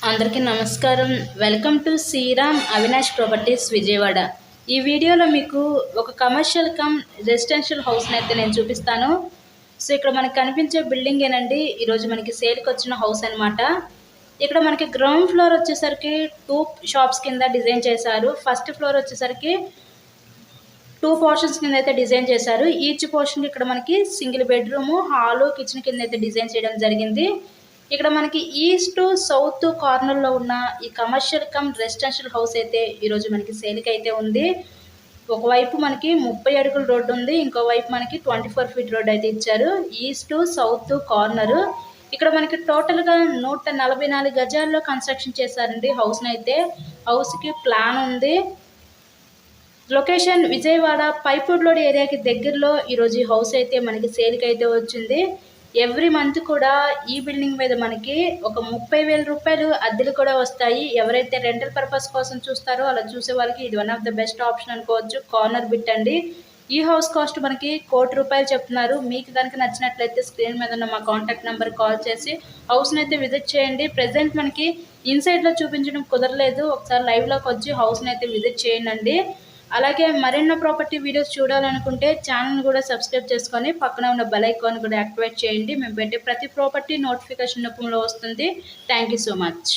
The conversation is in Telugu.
అందరికీ నమస్కారం. Welcome to Sriram Avinash properties Vijayawada. ఈ వీడియోలో మీకు ఒక కమర్షియల్ కమ్ రెసిడెన్షియల్ హౌస్ని అయితే నేను చూపిస్తాను. సో ఇక్కడ మనకి కనిపించే బిల్డింగ్ ఏనండి ఈరోజు మనకి సేల్కి వచ్చిన హౌస్ అనమాట. ఇక్కడ మనకి గ్రౌండ్ ఫ్లోర్ వచ్చేసరికి 2 షాప్స్ కింద డిజైన్ చేశారు. ఫస్ట్ ఫ్లోర్ వచ్చేసరికి 2 పోర్షన్స్ కింద అయితే డిజైన్ చేశారు. ఈచ్ పోర్షన్ ఇక్కడ మనకి సింగిల్ బెడ్రూమ్, హాలు, కిచెన్ కింద అయితే డిజైన్ చేయడం జరిగింది. ఇక్కడ మనకి ఈస్ట్ సౌత్ కార్నర్లో ఉన్న ఈ కమర్షియల్ కమ్ రెసిడెన్షియల్ హౌస్ అయితే ఈరోజు మనకి సేల్కి అయితే ఉంది. ఒకవైపు మనకి 30 అడుగుల రోడ్డు ఉంది, ఇంకోవైపు మనకి 24 ఫీట్ రోడ్ అయితే ఇచ్చారు. East south corner. ఇక్కడ మనకి టోటల్గా 144 గజాల్లో కన్స్ట్రక్షన్ చేశారండి హౌస్ని అయితే. హౌస్కి ప్లాన్ ఉంది. లొకేషన్ విజయవాడ పైపుడ్ రోడ్ ఏరియాకి దగ్గరలో ఈరోజు ఈ హౌస్ అయితే మనకి సేల్కి అయితే వచ్చింది. ఎవ్రీ మంత్ కూడా ఈ బిల్డింగ్ మీద మనకి ఒక 30,000 రూపాయలు అద్దెలు కూడా వస్తాయి. ఎవరైతే రెంటల్ పర్పస్ కోసం చూస్తారో అలా చూసే వాళ్ళకి ఇది one of the best option అనుకోవచ్చు. కార్నర్ బిట్ అండి. ఈ హౌస్ కాస్ట్ మనకి ₹1,00,00,000 చెప్తున్నారు. మీకు కనుక నచ్చినట్లయితే స్క్రీన్ మీద ఉన్న మా కాంటాక్ట్ నెంబర్ కాల్ చేసి హౌస్ని అయితే విజిట్ చేయండి. ప్రెజెంట్ మనకి ఇన్సైడ్లో చూపించడం కుదరలేదు. ఒకసారి లైవ్లోకి వచ్చి హౌస్ని అయితే విజిట్ చేయండి. అలాగే మరెన్నో ప్రాపర్టీ వీడియోస్ చూడాలనుకుంటే ఛానల్ని కూడా సబ్స్క్రైబ్ చేసుకొని పక్కన ఉన్న బెల్ ఐకాన్ కూడా యాక్టివేట్ చేయండి. మేము పెట్టే ప్రతి ప్రాపర్టీ నోటిఫికేషన్ రూపంలో వస్తుంది. Thank you so much.